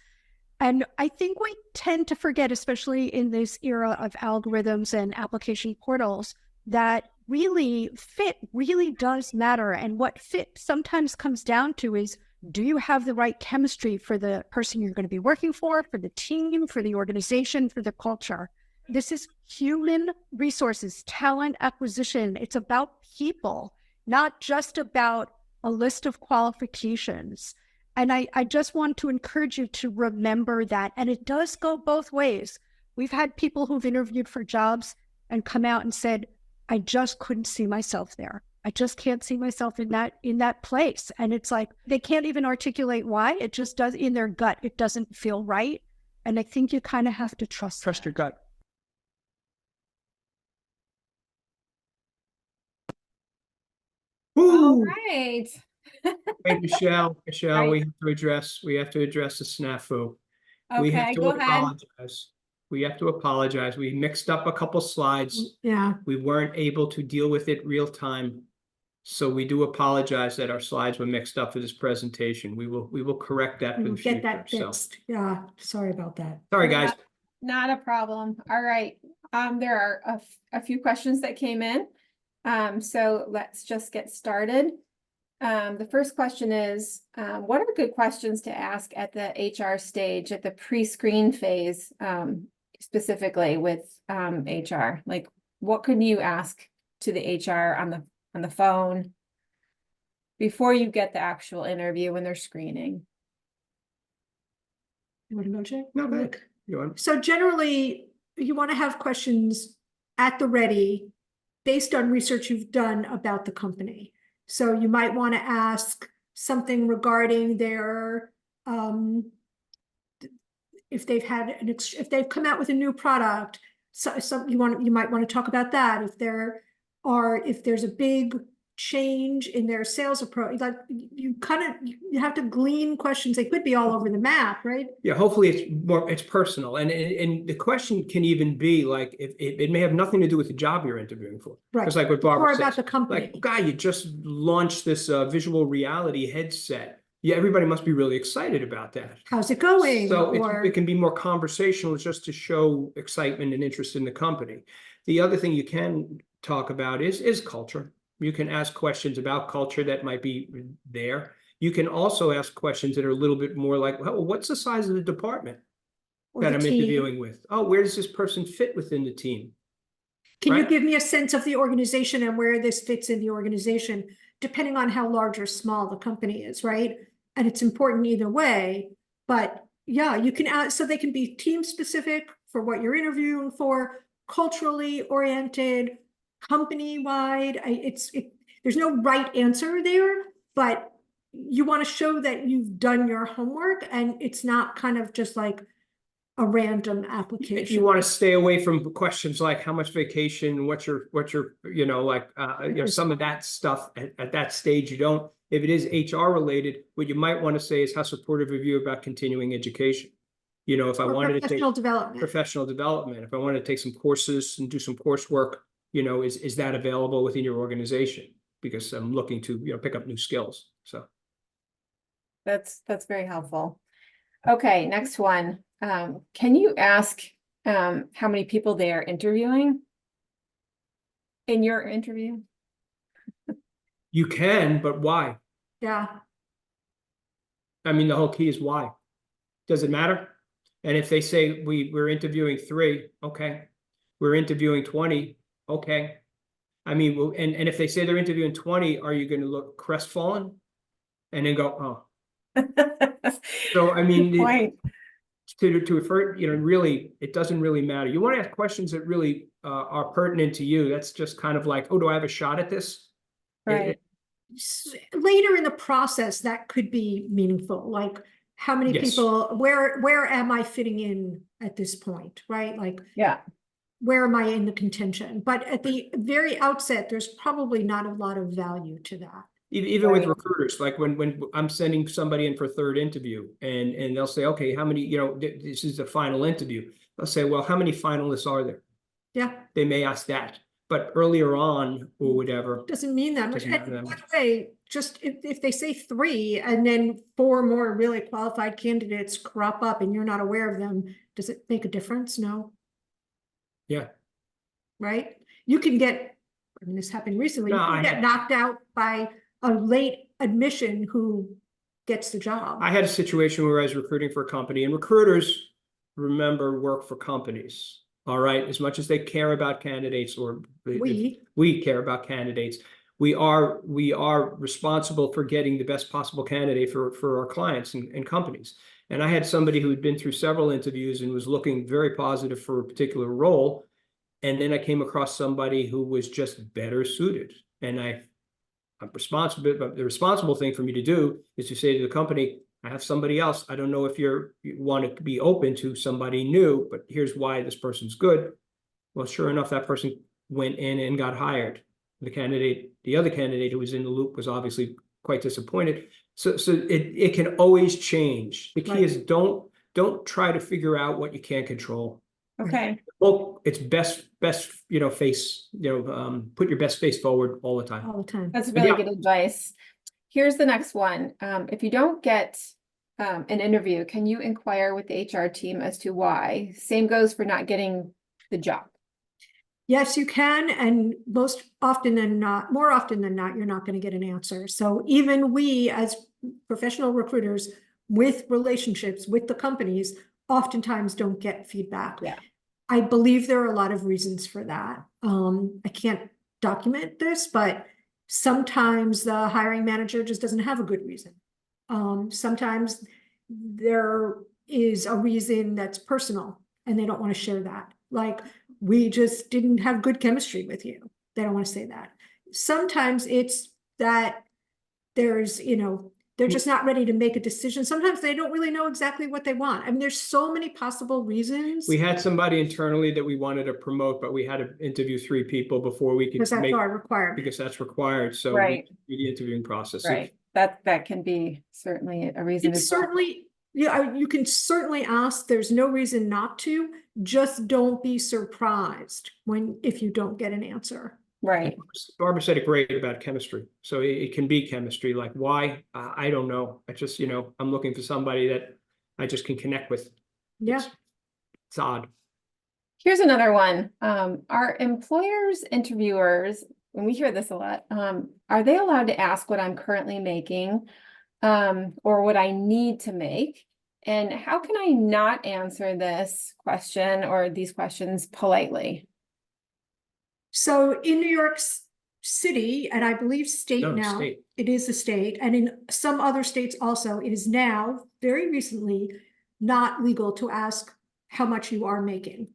And I think we tend to forget, especially in this era of algorithms and application portals, that really fit really does matter. And what fit sometimes comes down to is, do you have the right chemistry for the person you're going to be working for the team, for the organization, for the culture? This is human resources, talent acquisition. It's about people, not just about a list of qualifications. And I just want to encourage you to remember that. And it does go both ways. We've had people who've interviewed for jobs and come out and said, I just couldn't see myself there. I just can't see myself in that place. And it's like, they can't even articulate why. It just does in their gut. It doesn't feel right. And I think you kind of have to trust Your gut. Woo! All right. Hey, Michelle, Right. we have to address the snafu. We have Okay, to go ahead. apologize. We have to apologize. We mixed up a couple slides. Yeah. We weren't able to deal with it real time. So we do apologize that our slides were mixed up for this presentation. We will correct that for the future. Get that So, fixed. Yeah, sorry about that. sorry, guys. Not a problem. All right. There are a few questions that came in. So let's just get started. The first question is, what are good questions to ask at the HR stage, at the pre-screen phase, specifically with HR? Like, what can you ask to the HR on the phone before you get the actual interview when they're screening? You want to go, Jay? No, go ahead. You want? So generally, you want to have questions at the ready based on research you've done about the company. So you might want to ask something regarding their, if they've had if they've come out with a new product, so you might want to talk about that. If there's a big change in their sales approach, like you have to glean questions. They could be all over the map, right? Yeah, hopefully it's personal. And the question can even be like, if it may have nothing to do with the job you're interviewing for. Right. Just like what Barbara Or says. about the company. Like, guy, you just launched this visual reality headset. Yeah, everybody must be really excited about that. How's it going? So Or it can be more conversational just to show excitement and interest in the company. The other thing you can talk about is culture. You can ask questions about culture that might be there. You can also ask questions that are a little bit more like, well, what's the size of the department or that the I'm team. interviewing with? Oh, where does this person fit within the team? Can you right? give me a sense of the organization and where this fits in the organization, depending on how large or small the company is, right? And it's important either way, but yeah, you can add, so they can be team specific for what you're interviewing for, culturally oriented, company wide. There's no right answer there, but you want to show that you've done your homework and it's not kind of just like a random application. You want to stay away from questions like how much vacation, what's your some of that stuff at that stage. You don't. If it is HR related, what you might want to say is how supportive are you about continuing education? You know, if I Or wanted to take professional development. professional development, if I wanted to take some courses and do some coursework, you know, is that available within your organization? Because I'm looking to, pick up new skills. So That's very helpful. Okay, next one. Can you ask how many people they are interviewing in your interview? You can, but why? Yeah, I mean, the whole key is why. Does it matter? And if they say we're interviewing 3, okay. We're interviewing 20, okay. I mean, and if they say they're interviewing 20, are you going to look crestfallen? And then go, oh. So, I mean, Good point. to refer, really, it doesn't really matter. You want to ask questions that really are pertinent to you. That's just kind of like, oh, do I have a shot at this? Right. later in the process, that could be meaningful, like how many Yes. people, where am I fitting in at this point, right? Like, Yeah. where am I in the contention? But at the very outset, there's probably not a lot of value to that. Even with Right. recruiters, like when I'm sending somebody in for a 3rd interview and they'll say, okay, how many, this is the final interview. I'll say, well, how many finalists are there? Yeah, They may ask that, but earlier on or whatever, doesn't mean that much. Doesn't matter And that by much. the way, just if they say 3 and then 4 more really qualified candidates crop up and you're not aware of them, does it make a difference? No, yeah. right? You can get, I mean, this happened recently, you No, can I get had- knocked out by a late admission who gets the job. I had a situation where I was recruiting for a company, and recruiters, remember, work for companies. All right, as much as they care about candidates, or we care about candidates, we are responsible for getting the best possible candidate for our clients and companies. And I had somebody who had been through several interviews and was looking very positive for a particular role. And then I came across somebody who was just better suited. And I'm responsible, but the responsible thing for me to do is to say to the company, I have somebody else. I don't know if you want to be open to somebody new, but here's why this person's good. Well, sure enough, that person went in and got hired. The other candidate who was in the loop was obviously quite disappointed. So it can always change. The key Right. is don't try to figure out what you can't control. Okay. Well, it's best, face, put your best face forward all the time. All the time. That's But really yeah. good advice. Here's the next one. If you don't get an interview, can you inquire with the HR team as to why? Same goes for not getting the job. Yes, you can, and more often than not, you're not going to get an answer. So even we, as professional recruiters with relationships with the companies, oftentimes don't get feedback. Yeah. I believe there are a lot of reasons for that. I can't document this, but sometimes the hiring manager just doesn't have a good reason. Sometimes there is a reason that's personal and they don't want to share that. Like, we just didn't have good chemistry with you. They don't want to say that. Sometimes it's that there's, they're just not ready to make a decision. Sometimes they don't really know exactly what they want. I mean, there's so many possible reasons. We had somebody internally that we wanted to promote, but we had to interview 3 people before we could Because that's make, our requirement. because that's required. So Right. the interviewing process. Right. That can be certainly a reason. It's as well. certainly, you can certainly ask. There's no reason not to. Just don't be surprised if you don't get an answer. Right. Barbara said it great about chemistry. So it can be chemistry. Like, why? I don't know. I just, I'm looking for somebody that I just can connect with. Yeah. It's odd. Here's another one. Are employers, interviewers, and we hear this a lot, are they allowed to ask what I'm currently making, or what I need to make? And how can I not answer this question or these questions politely? So in New York City, and I believe state No, now, state. it is a state, and in some other states also, it is now, very recently, not legal to ask how much you are making.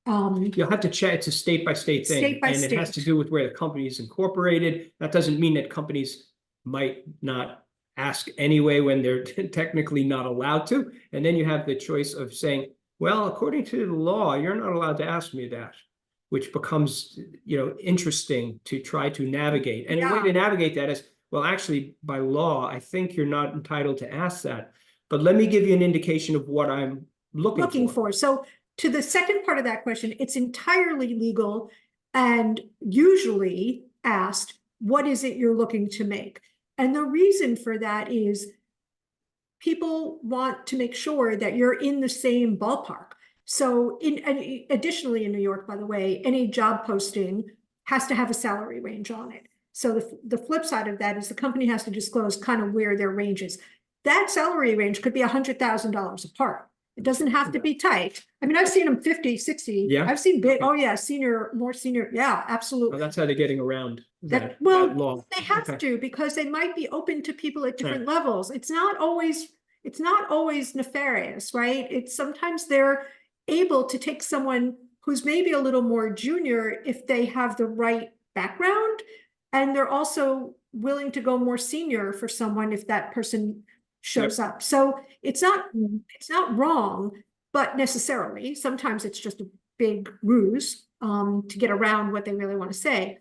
You'll have to check. It's a state by state thing. State by And it has to state. do with where the company is incorporated. That doesn't mean that companies might not ask anyway when they're technically not allowed to. And then you have the choice of saying, well, according to the law, you're not allowed to ask me that, which becomes, interesting to try to navigate. And a way Yeah. to navigate that is, well, actually, by law, I think you're not entitled to ask that. But let me give you an indication of what I'm looking for. So to the second part of that question, it's entirely legal and usually asked, what is it you're looking to make? And the reason for that is people want to make sure that you're in the same ballpark. So additionally in New York, by the way, any job posting has to have a salary range on it. So the flip side of that is the company has to disclose kind of where their range is. That salary range could be $100,000 apart. It doesn't have to be tight. I mean, I've seen them 50, 60. Yeah? I've seen big, Okay. oh yeah, more senior. Yeah, Well, absolutely. that's how they're getting around that Well, law. they have Okay. to, because they might be open to people at different levels. It's not always nefarious, right? It's sometimes they're able to take someone who's maybe a little more junior if they have the right background. And they're also willing to go more senior for someone if that person shows up. So it's not wrong, but necessarily, sometimes it's just a big ruse to get around what they really want to say.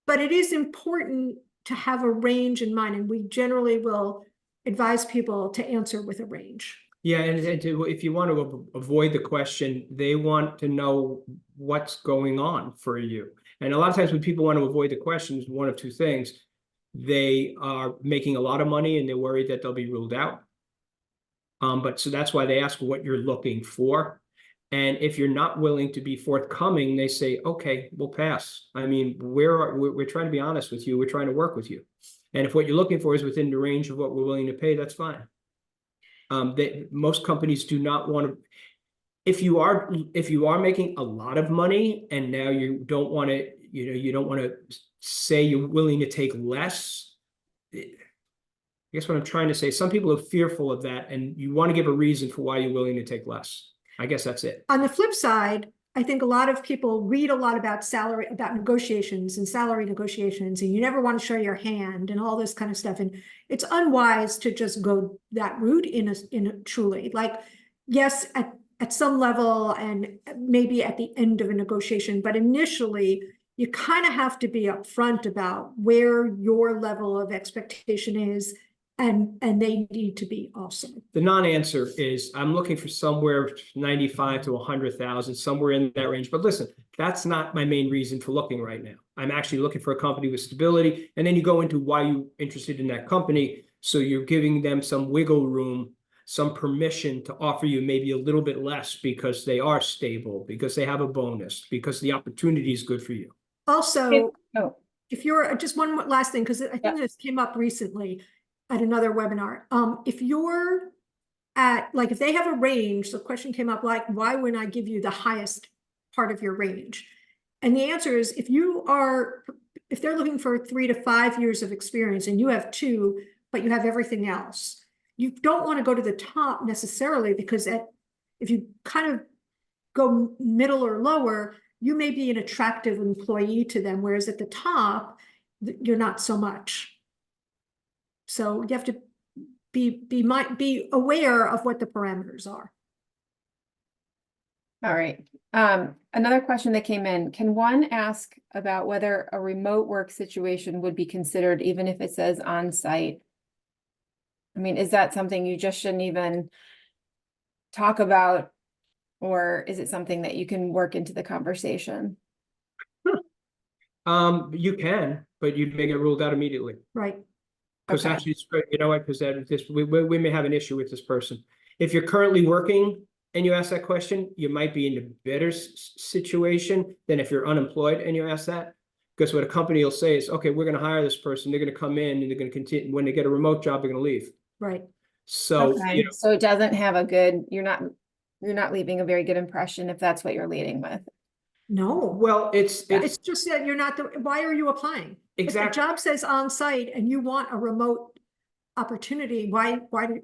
But it is important to have a range in mind, and we generally will advise people to answer with a range. Yeah, and if you want to avoid the question, they want to know what's going on for you. And a lot of times when people want to avoid the questions, one of two things: they are making a lot of money and they're worried that they'll be ruled out. But so that's why they ask what you're looking for. And if you're not willing to be forthcoming, they say, okay, we'll pass. I mean, we're trying to be honest with you. We're trying to work with you. And if what you're looking for is within the range of what we're willing to pay, that's fine. Most companies do not want to. If you are making a lot of money and now you don't want to, you don't want to say you're willing to take less. I guess what I'm trying to say, some people are fearful of that, and you want to give a reason for why you're willing to take less. I guess that's it. On the flip side, I think a lot of people read a lot about negotiations and salary negotiations, and you never want to show your hand and all this kind of stuff. And it's unwise to just go that route in a truly, like, yes, at some level and maybe at the end of a negotiation, but initially you kind of have to be upfront about where your level of expectation is. And they need to be also. The non-answer is I'm looking for somewhere 95 to 100,000, somewhere in that range. But listen, that's not my main reason for looking right now. I'm actually looking for a company with stability. And then you go into why you're interested in that company. So you're giving them some wiggle room, some permission to offer you maybe a little bit less because they are stable, because they have a bonus, because the opportunity is good for you. Also, Oh, if you're, just one last thing, because I think this came up recently at another webinar. If you're at, like, if they have a range, the question came up like, why wouldn't I give you the highest part of your range? And the answer is, if they're looking for 3 to 5 years of experience and you have 2, but you have everything else, you don't want to go to the top necessarily, because if you kind of go middle or lower, you may be an attractive employee to them, whereas at the top, you're not so much. So you have to be aware of what the parameters are. all right. Another question that came in, can one ask about whether a remote work situation would be considered even if it says on-site? I mean, is that something you just shouldn't even talk about, or is it something that you can work into the conversation? You can, but you may get ruled out immediately. Right. Because Okay. actually, you know what, because we may have an issue with this person. If you're currently working and you ask that question, you might be in a better situation than if you're unemployed and you ask that. Because what a company will say is, okay, we're going to hire this person. They're going to come in and they're going to continue. When they get a remote job, they're going to leave. Right. So, Okay, so it doesn't have a good, you're not leaving a very good impression if that's what you're leading with. No. well, it's Just that you're not why are you applying? If the exactly. job says on-site and you want a remote opportunity, why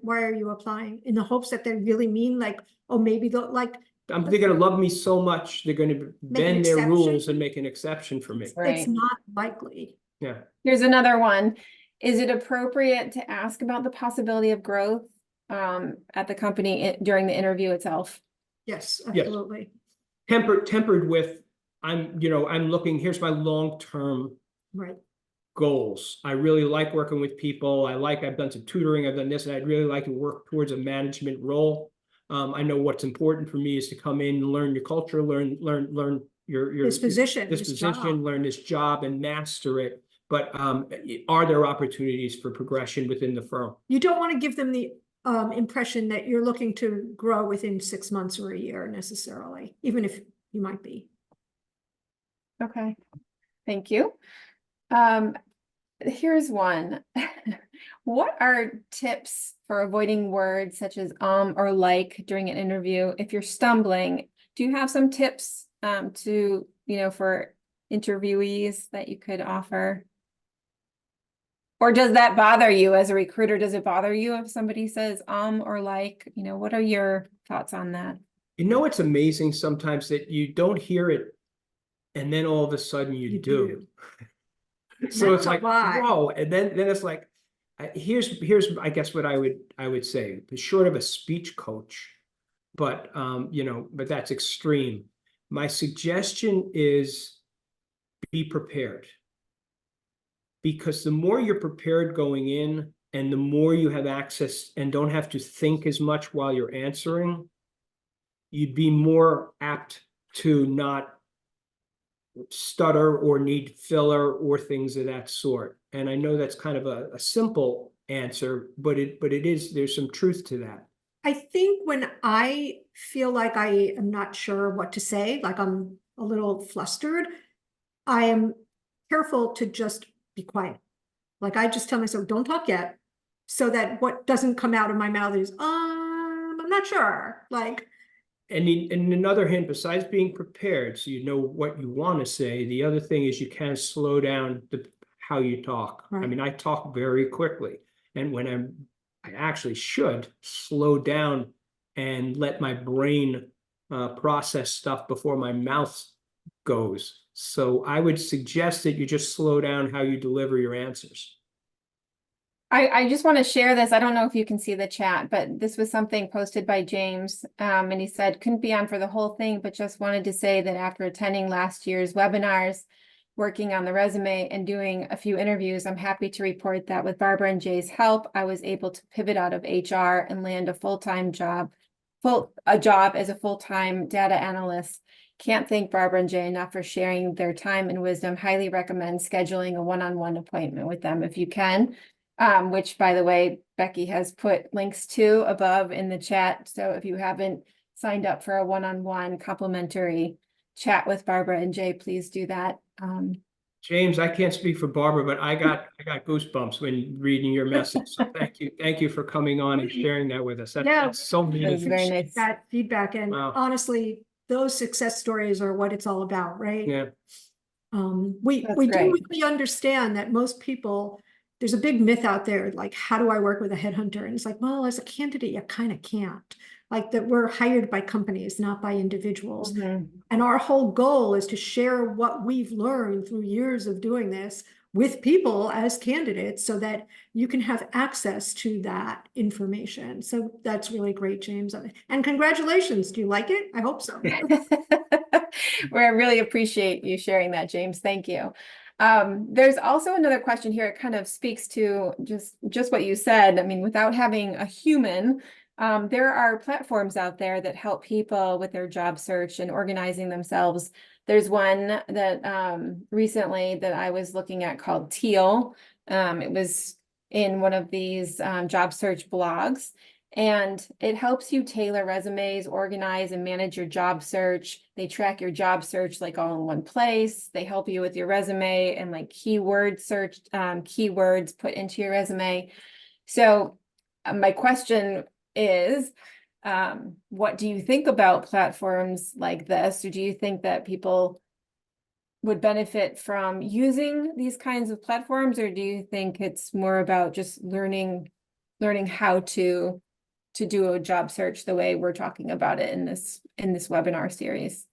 are you applying? In the hopes that they really mean like, oh, maybe they're like, They're going to love me so much. They're going to bend their exception? rules and make an exception for me. Right. it's not likely. Yeah. Here's another one. Is it appropriate to ask about the possibility of growth at the company during the interview itself? Yes, Yes. absolutely. Tempered with, I'm looking, here's my long-term Right. goals. I really like working with people. I've done some tutoring, I've done this, and I'd really like to work towards a management role. I know what's important for me is to come in and learn your culture, learn your Disposition. learn this job and master it. But are there opportunities for progression within the firm? You don't want to give them the impression that you're looking to grow within 6 months or a year necessarily, even if you might be. Okay, thank you. Here's one. What are tips for avoiding words such as or like during an interview? If you're stumbling, do you have some tips to, for interviewees that you could offer? Or does that bother you as a recruiter? Does it bother you if somebody says or like? What are your thoughts on that? It's amazing sometimes that you don't hear it and then all of a sudden you do. So it's That's a like, lot. whoa, and then it's like, here's I guess what I would say, short of a speech coach, but but that's extreme. My suggestion is be prepared. Because the more you're prepared going in and the more you have access and don't have to think as much while you're answering, you'd be more apt to not stutter or need filler or things of that sort. And I know that's kind of a simple answer, but there's some truth to that. I think when I feel like I am not sure what to say, like I'm a little flustered, I am careful to just be quiet. Like I just tell myself, don't talk yet, so that what doesn't come out of my mouth is, I'm not sure. Like, And another hint, besides being prepared, so you know what you want to say, the other thing is you can slow down how you talk. I Right. mean, I talk very quickly, and when I actually should slow down and let my brain process stuff before my mouth goes. So I would suggest that you just slow down how you deliver your answers. I just want to share this. I don't know if you can see the chat, but this was something posted by James. And he said, couldn't be on for the whole thing, but just wanted to say that after attending last year's webinars, working on the resume and doing a few interviews, I'm happy to report that with Barbara and Jay's help, I was able to pivot out of HR and land a full-time job, as a full-time data analyst. Can't thank Barbara and Jay enough for sharing their time and wisdom. Highly recommend scheduling a one-on-one appointment with them if you can. Which, by the way, Becky has put links to above in the chat. So if you haven't signed up for a one-on-one complimentary chat with Barbara and Jay, please do that. James, I can't speak for Barbara, but I got goosebumps when reading your message. So thank you for coming on and sharing that with us. That's so That was meaningful. very nice. that feedback, and Wow. honestly, those success stories are what it's all about, right? Yeah. We That's do great. really understand that most people, there's a big myth out there, like, how do I work with a headhunter? And it's like, well, as a candidate, you kind of can't. Like that we're hired by companies, not by individuals. Mhm. And our whole goal is to share what we've learned through years of doing this with people as candidates so that you can have access to that information. So that's really great, James. And congratulations. Do you like it? I hope so. Well, I really appreciate you sharing that, James. Thank you. There's also another question here. It kind of speaks to just what you said. I mean, without having a human, there are platforms out there that help people with their job search and organizing themselves. There's one that recently that I was looking at called Teal. It was in one of these job search blogs. And it helps you tailor resumes, organize and manage your job search. They track your job search like all in one place. They help you with your resume and like keyword search, keywords put into your resume. So my question is, what do you think about platforms like this? Or do you think that people would benefit from using these kinds of platforms? Or do you think it's more about just learning how to do a job search the way we're talking about it in this webinar series?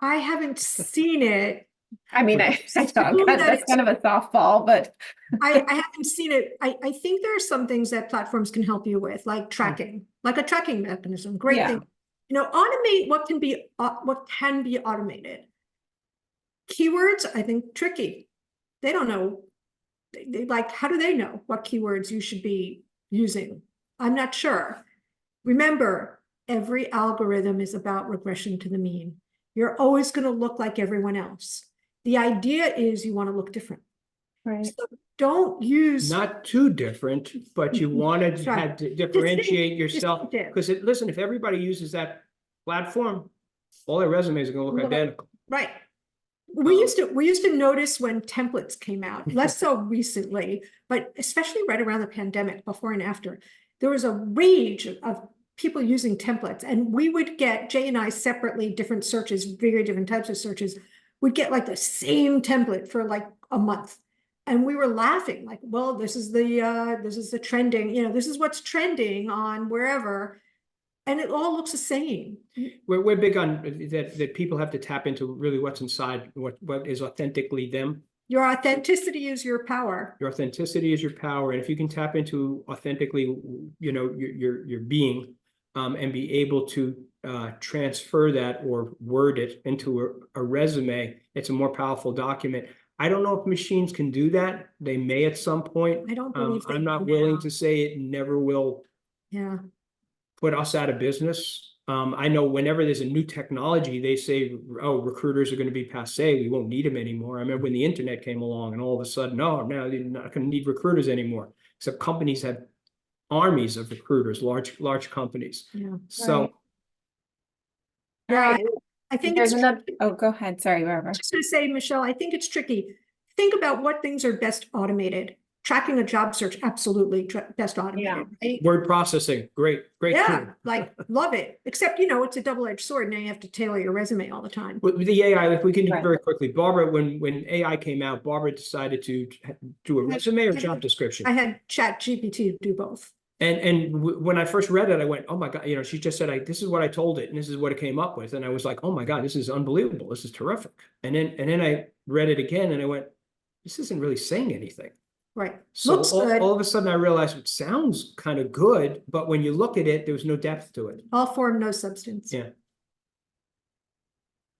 I haven't seen it. I mean, that's kind of a softball, but I haven't seen it. I think there are some things that platforms can help you with, like tracking, like a tracking mechanism. Great Yeah. thing. Automate what can be automated. Keywords, I think, tricky. They don't know. They like, how do they know what keywords you should be using? I'm not sure. Remember, every algorithm is about regression to the mean. You're always going to look like everyone else. The idea is you want to look different. right. So don't use Not too different, but you want to That's right. have to differentiate yourself. distinctive. Because listen, if everybody uses that platform, all their resumes are going to look Look- identical. Right. We used to notice when templates came out, less so recently, but especially right around the pandemic, before and after, there was a rage of people using templates, and we would get, Jay and I separately, different searches, very different types of searches, would get like the same template for like a month. And we were laughing like, well, this is the trending, this is what's trending on wherever. And it all looks the same. We're big on that people have to tap into really what's inside, what is authentically them. Your authenticity is your power. Your authenticity is your power. And if you can tap into authentically, your being, and be able to transfer that or word it into a resume, it's a more powerful document. I don't know if machines can do that. They may at some point. I don't believe they I'm not can willing now. to say it never will Yeah. put us out of business. I know whenever there's a new technology, they say, oh, recruiters are going to be passé. We won't need them anymore. I remember when the internet came along and all of a sudden, no, now they're not going to need recruiters anymore. Except companies have armies of recruiters, large companies. Yeah. So All Yeah, right. I think There's it's another, oh, go ahead. Sorry, Barbara. just to say, Michelle, I think it's tricky. Think about what things are best automated. Tracking a job search, absolutely best automated. Right? word processing, great Yeah, tool. like love it. Except, it's a double-edged sword. Now you have to tailor your resume all the time. With the AI, if we can do Right. very quickly, Barbara, when AI came out, Barbara decided to do a resume or job description. I had Chat GPT do both. And when I first read it, I went, oh my God, she just said, this is what I told it, and this is what it came up with. And I was like, oh my God, this is unbelievable. This is terrific. And then I read it again and I went, this isn't really saying anything. Right. So Looks good. all of a sudden I realized it sounds kind of good, but when you look at it, there was no depth to it. All form, no substance. Yeah.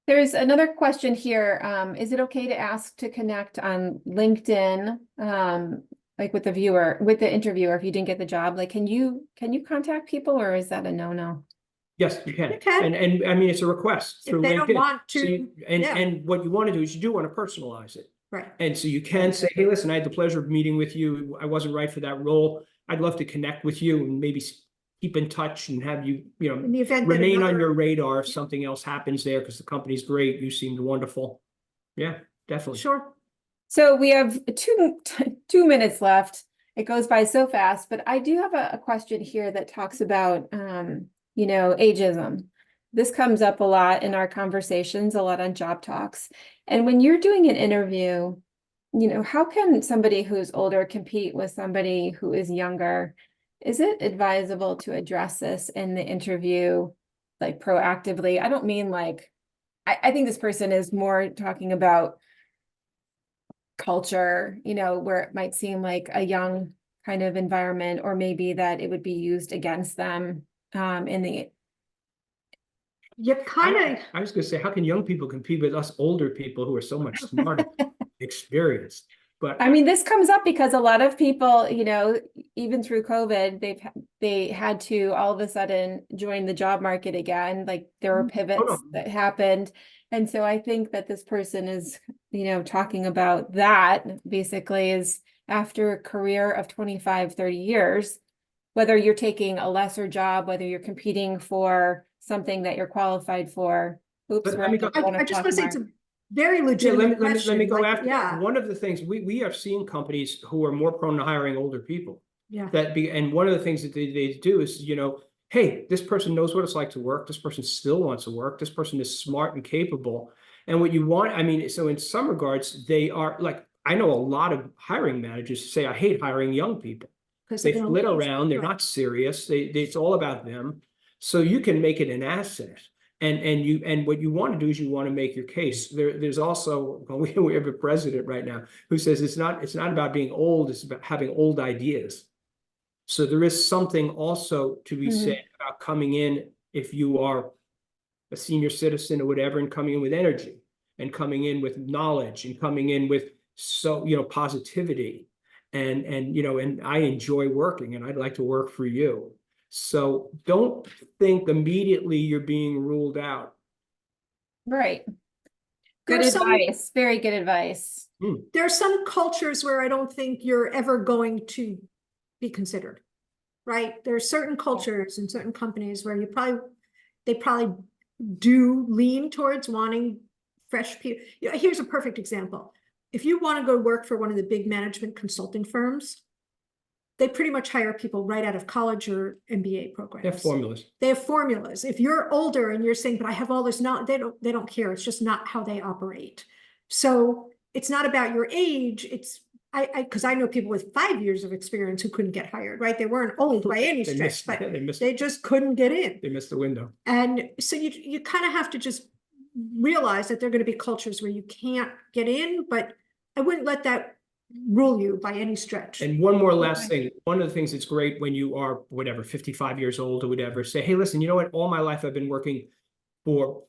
There's another question here. Is it okay to ask to connect on LinkedIn, like with the interviewer, if you didn't get the job? Like, can you contact people, or is that a no-no? Yes, you can. You can. And I mean, it's a request If through they don't LinkedIn. want So to, yeah. and what you want to do is you do want to personalize it. Right. And so you can say, hey, listen, I had the pleasure of meeting with you. I wasn't right for that role. I'd love to connect with you and maybe keep in touch and have you, In the event that remain on another- your radar if something else happens there because the company's great. You seemed wonderful. Yeah, definitely. Sure. So we have 2 minutes left. It goes by so fast, but I do have a question here that talks about, ageism. This comes up a lot in our conversations, a lot on Job Talks. And when you're doing an interview, how can somebody who's older compete with somebody who is younger? Is it advisable to address this in the interview, like proactively? I don't mean like, I think this person is more talking about culture, where it might seem like a young kind of environment, or maybe that it would be used against them in the You kind of, I was going to say, how can young people compete with us older people who are so much smarter, experienced? But I mean, this comes up because a lot of people, even through COVID, they had to all of a sudden join the job market again. Like there were pivots that happened. And so I think that this person is, talking about that basically is after a career of 25, 30 years, whether you're taking a lesser job, whether you're competing for something that you're qualified for. Oops, But we're let me at the go- one I just o'clock want to say it's mark. a very yeah, legitimate let question. me go like, after yeah, that. One of the things we have seen companies who are more prone to hiring older people. yeah. And one of the things that they do is, hey, this person knows what it's like to work. This person still wants to work. This person is smart and capable. And what you want, I mean, so in some regards, they are like, I know a lot of hiring managers say, I hate hiring young people. 'Cause They they're gonna flit leave. around, they're Right. not serious, it's all about them. So you can make it an asset. And what you want to do is you want to make your case. There's also, we have a president right now who says it's not about being old, it's about having old ideas. So there is something also to be said about coming in, if you are a senior citizen or whatever, and coming in with energy and coming in with knowledge and coming in with positivity. And I enjoy working and I'd like to work for you. So don't think immediately you're being ruled out. Right. There Good are some- advice. Very good advice. There are some cultures where I don't think you're ever going to be considered, right? There are certain cultures and certain companies where they probably do lean towards wanting fresh people. Here's a perfect example. If you want to go work for one of the big management consulting firms, they pretty much hire people right out of college or MBA programs. They have formulas. They have formulas. If you're older and you're saying, but I have all this, not, they don't care. It's just not how they operate. So it's not about your age. It's, because I know people with 5 years of experience who couldn't get hired, right? They weren't old by any They stretch, missed, but they they just couldn't get in. missed the window. And so you kind of have to just realize that there are going to be cultures where you can't get in, but I wouldn't let that rule you by any stretch. And one more last thing. One of the things that's great when you are whatever, 55 years old or whatever, say, hey, listen, you know what? All my life I've been working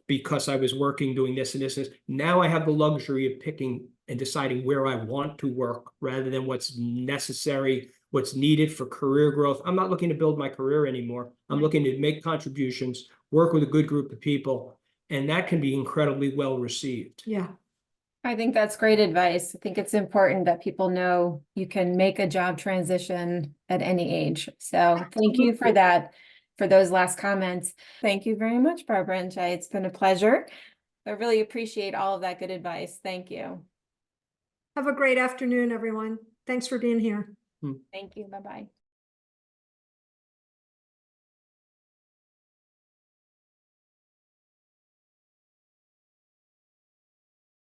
because I was working doing this and this and this. Now I have the luxury of picking and deciding where I want to work rather than what's necessary, what's needed for career growth. I'm not looking to build my career anymore. I'm looking to make contributions, work with a good group of people, and that can be incredibly well received. Yeah. I think that's great advice. I think it's important that people know you can make a job transition at any age. So thank you for that, for those last comments. Thank you very much, Barbara and Jay. It's been a pleasure. I really appreciate all of that good advice. Thank you. Have a great afternoon, everyone. Thanks for being here. Thank you. Bye-bye.